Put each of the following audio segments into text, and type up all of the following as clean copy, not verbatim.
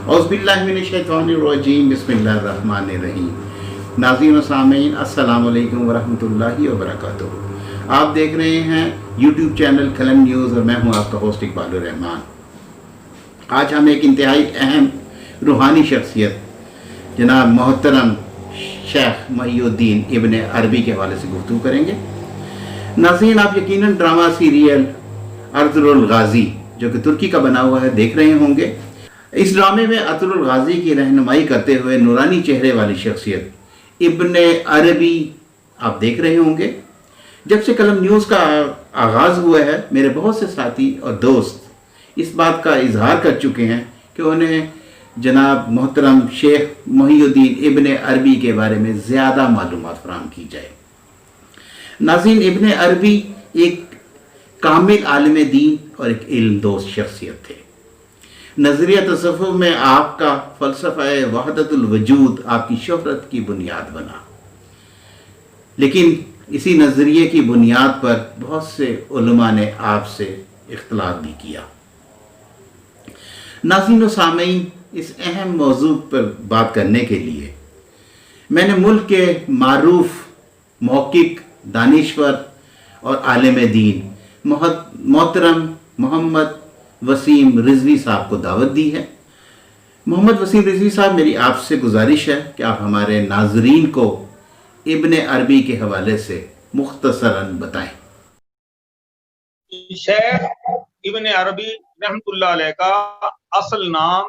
औज़ुबिल्लाहिमिनश्शैतानिर्रजीम बिस्मिल्लाहिर्रहमानिर्रहीम। नाज़रीन व सामीन अस्सलामु अलैकुम वरहमतुल्लाहि वबरकातुहू। आप देख रहे हैं यूट्यूब चैनल कलम न्यूज़ और मैं हूं आपका होस्ट इकबालुर रहमान। आज हम एक इंतहाई अहम रूहानी शख्सियत जनाब मोहतरम शेख मोहिउद्दीन इब्न अरबी के हवाले से गुफ्तगू करेंगे। नाज़रीन, आप यकीनन ड्रामा सीरियल अर्तुरुल गाज़ी जो कि तुर्की का बना हुआ है देख रहे होंगे। इस ड्रामे में अर्तुरुल गाज़ी की रहनुमाई करते हुए नूरानी चेहरे वाली शख्सियत इब्न अरबी आप देख रहे होंगे। जब से कलम न्यूज़ का आगाज़ हुआ है, मेरे बहुत से साथी और दोस्त इस बात का इजहार कर चुके हैं कि उन्हें जनाब मोहतरम शेख मोहिउद्दीन इब्न अरबी के बारे में ज़्यादा मालूमात फराहम की जाए। नाज़रीन, इब्न अरबी एक कामिल आलिम दीन और एक इल्मदोज़ शख्सियत थे। नज़रिया तसव्वुफ़ में आपका फ़लसफ़ा वहदतुल वजूद आपकी शोहरत की बुनियाद बना, लेकिन इसी नज़रिए की बुनियाद पर बहुत से उलमा ने आपसे इख्तिलाफ भी किया। नाज़रीन व सामीन, इस अहम मौजू पर बात करने के लिए मैंने मुल्क के मारूफ मौक़िक़ दानिश्वर और आलिम दीन मोहतरम मोहम्मद वसीम रिजवी साहब को दावत दी है। मोहम्मद वसीम रिजवी साहब, मेरी आपसे गुजारिश है कि आप हमारे नाजरीन को इब्न अरबी के हवाले से मुख्तसरन बताएं। शेख इब्न अरबी रहमतुल्लाह अलैह का असल नाम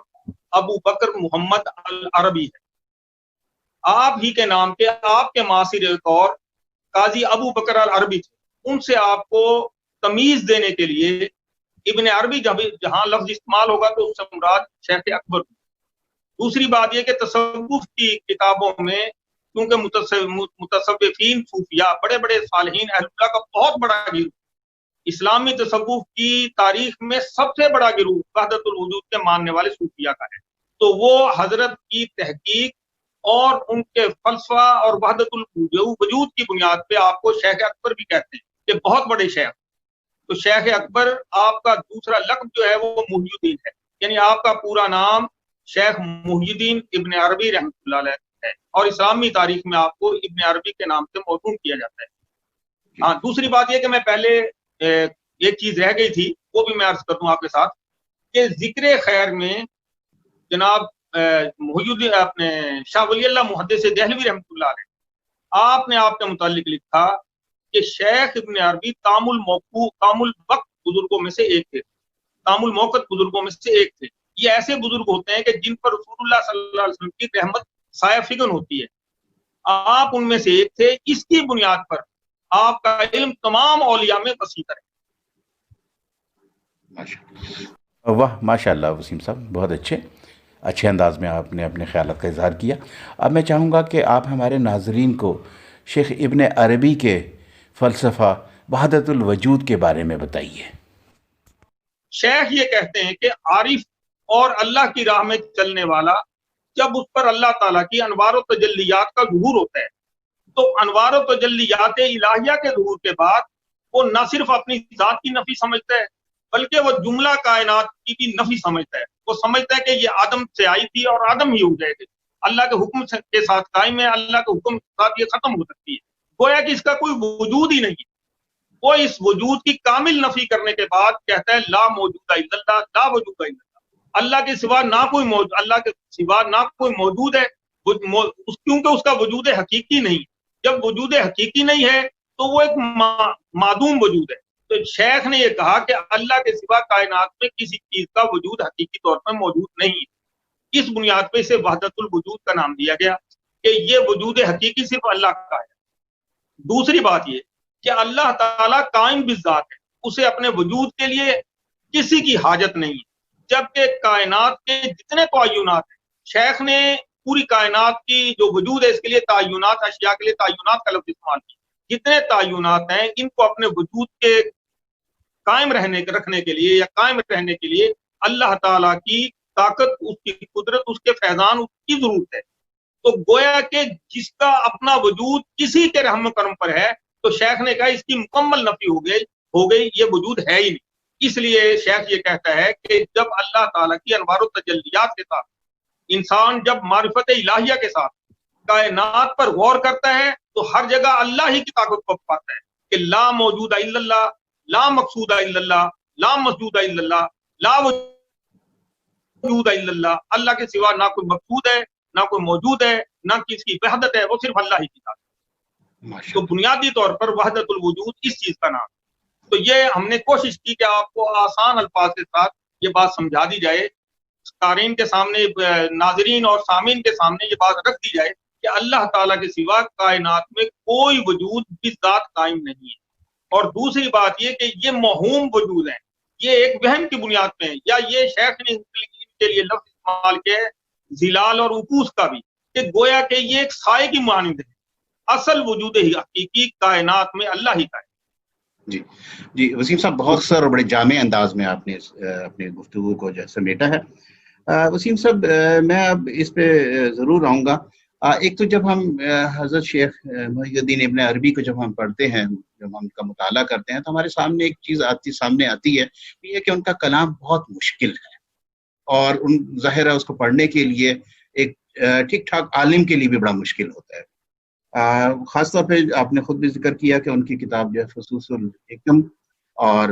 अबू बकर मोहम्मद अल अरबी है। आप ही के नाम के आपके मासिर एक और काजी अबू बकर अल अरबी थे। उनसे आपको तमीज देने के लिए इब्न अरबी जहां लफ्ज इस्तेमाल होगा तो उससे मुराद शेख अकबर। दूसरी बात यह कि तसव्वुफ की किताबों में क्योंकि मुतसव्विफीन सूफिया बड़े बड़े सालिहीन अहलुल्लाह का बहुत बड़ा गिरोह, इस्लामी तसव्वुफ की तारीख में सबसे बड़ा गिरोह वहदतुल वजूद के मानने वाले सूफिया का है। तो वो हजरत की तहकीक और उनके फलसफा और वहदतुल वजूद की बुनियाद पे आपको शेख अकबर भी कहते हैं कि बहुत बड़े शेख। तो शेख अकबर आपका दूसरा लक़ब जो है वो मोहिउद्दीन है, यानी आपका पूरा नाम शेख मोहिउद्दीन इब्न अरबी रहमतुल्लाह अलैह है और इस्लामी तारीख में आपको इब्न अरबी के नाम से मौसूम किया जाता है। हाँ, दूसरी बात यह कि मैं पहले एक चीज रह गई थी, वो भी मैं अर्ज कर दूं आपके साथ कि जिक्र खैर में जनाब मोहिउद्दीन अपने शाह वली अल्लाह मुहद्दिस देहलवी रहमतुल्लाह अलैह आपने आपके मुतालिक लिखा कि शेख इब्न अरबी तामुल वक्त बुजुर्गों में से एक थे। तामुल मौक़त बुजुर्गों में से एक थे। ये ऐसे बुजुर्ग होते हैं कि जिन पर रसूलुल्लाह सल्लल्लाहु अलैहि वसल्लम की रहमत साया फिगन होती है। आप उनमें से एक थे। इसकी बुनियाद पर आपका इल्म तमाम औलिया में वसीतर है। वाह, माशाअल्लाह वसीम साहब, बहुत अच्छे अंदाज में आपने अपने ख्यालात का इजहार किया। अब मैं चाहूँगा कि आप हमारे नाजरीन को शेख इब्न अरबी के फ़लसफ़ा वहदतुल वजूद के बारे में बताइए। शेख ये कहते हैं कि आरिफ और अल्लाह की राह में चलने वाला जब उस पर अल्लाह ताला की अनवार व तजल्लियात का ज़ुहूर होता है तो अनवार व तजल्लियात इलाहिया के ज़ुहूर के बाद वो न सिर्फ अपनी जात की नफी समझता है बल्कि वो जुमला कायनात की भी नफी समझता है। वो समझता है कि ये आदम से आई थी और आदम ही हो जाएगी। अल्लाह के हुक्म के साथ कायम है, अल्लाह के हुक्म के साथ ये खत्म हो सकती है। गोया कि इसका कोई वजूद ही नहीं है। वो इस वजूद की कामिल नफी करने के बाद कहता है ला मौजूदा इल्लल्लाह, ला वजूदा इल्लल्लाह। अल्लाह के सिवा ना कोई मौजूद, अल्लाह के सिवा ना कोई मौजूद है क्योंकि उसका वजूद हकीकी नहीं। जब वजूद हकीकी नहीं है तो वो एक मादूम वजूद है। तो शेख ने यह कहा कि अल्लाह के सिवा कायनात में किसी चीज का वजूद हकीकी तौर पर मौजूद नहीं है। इस बुनियाद पर इसे वहदतुल वजूद का नाम दिया गया कि ये वजूद हकीकी सिर्फ अल्लाह का है। दूसरी बात ये कि अल्लाह ताला कायम बिज़ात है, उसे अपने वजूद के लिए किसी की हाजत नहीं है। जबकि कायनात के जितने तय्युनात हैं, शेख ने पूरी कायनात की जो वजूद है इसके लिए तय्युनात, अशिया के लिए तय्युनात का लफ्ज़ इस्तेमाल किया। जितने तय्युनात हैं इनको अपने वजूद के कायम रखने के लिए या कायम रहने के लिए अल्लाह ताला की ताकत, उसकी कुदरत, उसके फैजान, उसकी जरूरत है। तो गोया के जिसका अपना वजूद किसी के रहम करम पर है तो शेख ने कहा इसकी मुकम्मल नफी हो गई, ये वजूद है ही नहीं। इसलिए शेख ये कहता है कि जब अल्लाह ताला की अनवार तजल्लियात के साथ इंसान जब मारिफत इलाहिया के साथ कायनात पर गौर करता है तो हर जगह अल्लाह ही की ताकत को पाता है कि ला मौजूदा इल्लल्लाह, ला मकसूदा इल्लल्लाह, ला मसजूदा इल्लल्लाह, ला वजूदा इल्लल्लाह, अल्लाह के सिवा ना कोई मकसूद है, ना कोई मौजूद है, ना किसकी वहदत है, वो सिर्फ अल्लाह ही की ताकत। तो माशाल्लाह। बुनियादी तौर पर वहदतुल वजूद इस चीज का नाम। तो ये हमने कोशिश की कि आपको आसान अल्फाज के साथ ये बात समझा दी जाए, कारीन के सामने, नाजरीन और सामीन के सामने ये बात रख दी जाए कि अल्लाह ताला के सिवा कायनात में कोई वजूद बिज़ात कायम नहीं है। और दूसरी बात ये कि ये मौहूम वजूद है, ये एक वहम की बुनियाद पे है, या ये शेख ने के लिए लफ्ज इस्तेमाल किया है जिलाल और उकूस का भी, कि गोया कि ये एक साए की मानिंद है। असल वजूद ही हकीकी कायनात में अल्लाह ही का है। जी जी, वसीम साहब बहुत सर और बड़े जामे अंदाज में आपने अपने गुफ्तगू को जो है समेटा है। वसीम साहब, मैं अब इस पे ज़रूर आऊँगा। एक तो जब हम हज़रत शेख मुहियुद्दीन इब्न अरबी को जब हम पढ़ते हैं, जब हम उनका मुताला करते हैं, तो हमारे सामने एक चीज़ सामने आती है, ये कि उनका कलाम बहुत मुश्किल है और ज़ाहिर है उसको पढ़ने के लिए एक ठीक ठाक आलिम के लिए भी बड़ा मुश्किल होता है। ख़ासतौर पे आपने खुद भी जिक्र किया कि उनकी किताब जो है फसूसुल हिकम और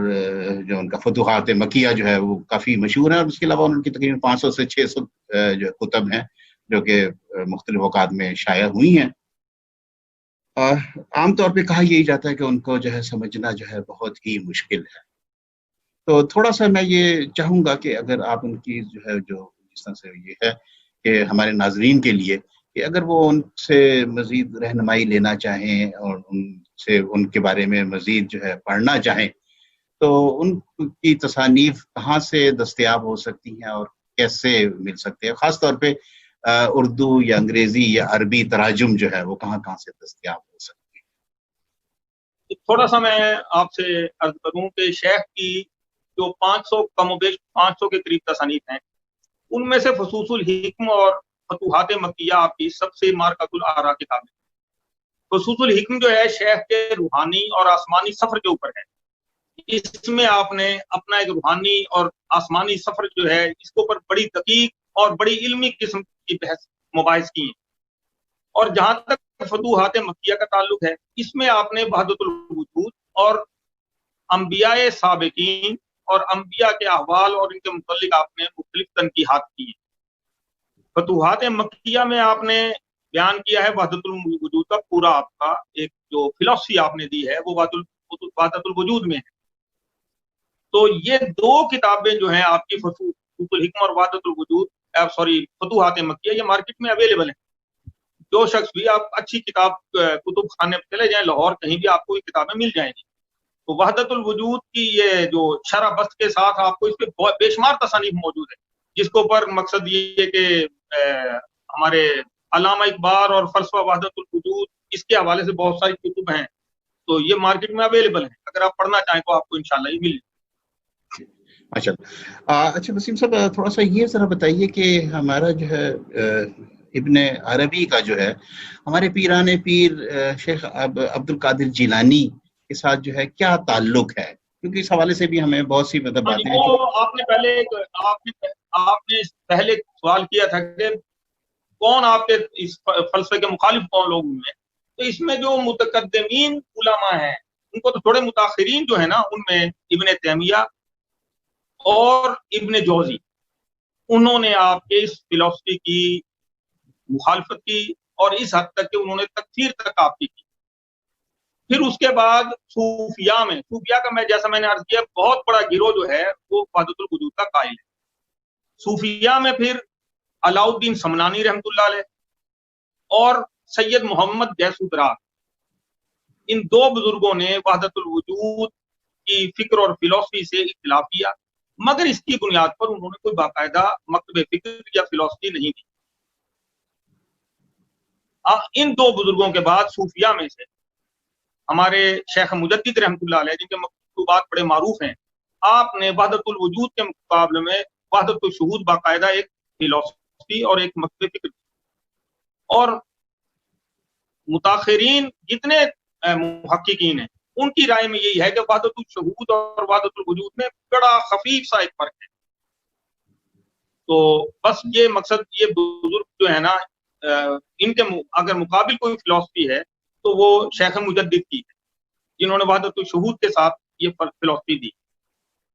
जो उनका फतुहात मकिया जो है वो काफ़ी मशहूर है, और उसके अलावा उनकी तकरीबन 500 से 600 जो कुतब हैं जो कि मुख्तलिफ औकात में शाया हुई हैं। आम तौर पे कहा यही जाता है कि उनको जो है समझना जो है बहुत ही मुश्किल है। तो थोड़ा सा मैं ये चाहूँगा कि अगर आप उनकी जो है, जो जिस तरह से ये है कि हमारे नाजरीन के लिए कि अगर वो उनसे मज़ीद रहनुमाई लेना चाहें और उनसे उनके बारे में मज़ीद जो है पढ़ना चाहें, तो उनकी तसानीफ कहाँ से दस्तयाब हो सकती हैं और कैसे मिल सकते हैं? ख़ास तौर पे उर्दू या अंग्रेज़ी या अरबी तराजुम जो है वो कहाँ कहाँ से दस्तयाब हो सकती है? थोड़ा सा मैं आपसे अर्ज करूं कि शेख की जो 500 कमोबेश 500 के करीब तसानीफ हैं, उनमें से फसूसुल हिक्म और फतुहात मकिया आपकी सबसे मारकतुल आरा किताब है। फसूसुल हिक्म जो है शेख के रूहानी और आसमानी सफर के ऊपर है। इसमें आपने अपना एक रूहानी और आसमानी सफर जो है इसके ऊपर बड़ी दकीक और बड़ी इल्मी किस्म की बहस मुबाहिस की है। और जहां तक फतुहात मकिया का ताल्लुक है, इसमें आपने वहदतुल वजूद और अंबियाए साबिकीन और अंबिया के अहवाल और इनके मुतल्लिक आपने मुख्तलिफ तनकीहात की हैं। फतुहात मकिया में आपने बयान किया है वहदतुल वजूद का पूरा आपका एक जो फिलॉसफी आपने दी है वो वहदतुल वजूद में है। तो ये दो किताबें जो हैं आपकी फसूसुल हिक्म और वहदतुल वजूद, फतुहात मकिया, ये मार्केट में अवेलेबल है। जो शख्स भी, आप अच्छी किताब कुतुब खाने पे चले जाएं, लाहौर कहीं भी आपको ये किताबें मिल जाएंगी। तो वहदतुल वजूद की ये जो शरह बस्त के साथ आपको इस पे बेशुमार तसानीफ मौजूद है, जिसके ऊपर मकसद ये है कि हमारे अल्लामा इकबाल और फलसफा वहदतुल वजूद, इसके हवाले से बहुत सारी कुतुब हैं। तो ये मार्केट में अवेलेबल है, अगर आप पढ़ना चाहें तो आपको इंशाल्लाह ये मिल। अच्छा अच्छा, वसीम साहब थोड़ा सा ये ज़रा बताइए कि हमारा जो है इब्न अरबी का जो है हमारे पीराने पीर शेख अब्दुल कादिर जिलानी के साथ जो है क्या ताल्लुक है, क्योंकि इस हवाले से भी हमें बहुत सी मतलब बातें हैं। आपने पहले सवाल किया था कि कौन आपके इस फलसफे के मुखालिफ कौन लोग हुए, तो इसमें जो मुतकद्दिमीन उलमा हैं उनको तो थोड़े मुताखिरीन जो है ना, उनमें इब्न तैमिया और इब्न जौजी, उन्होंने आपके इस फिलॉसफी की मुखालफत की और इस हद तक कि उन्होंने तकफीर तक आपकी की। फिर उसके बाद सूफिया का, मैं जैसा मैंने अर्ज किया, बहुत बड़ा गिरोह जो है वो वहदतुल वजूद का कायल है। सूफिया में फिर अलाउद्दीन समनानी रहमतुल्लाह अलैह और सैयद मोहम्मद गैसुदरा, इन दो बुजुर्गों ने वहदतुल वजूद की फिक्र और फिलॉसफी से इख्तिलाफ किया, मगर इसकी बुनियाद पर उन्होंने कोई बाकायदा मकतब फिक्र या फिलॉसफी नहीं दी। इन दो बुजुर्गों के बाद सूफिया में से हमारे शेख मुजद्दिद रहमतुल्लाह अलैह, जिनके मकतूबात बड़े मारूफ हैं, आपने वहदतुल वजूद के मुकाबले में वहदतुल शुहूद बाकायदा एक फिलॉसफी और एक मकतब फिक्र, और मुताखिरीन जितने मुहक्किकीन हैं उनकी राय में यही है कि वहदतुल शुहूद और वहदतुल वजूद में बड़ा खफीफ सा एक फर्क है। تو بس یہ مقصد، یہ بزرگ جو ہے نا ان کے اگر مقابل کوئی فلسفی ہے تو وہ شیخ مجدد کی ہے، جنہوں نے وحدت الشہود کے ساتھ یہ فلسفی دی.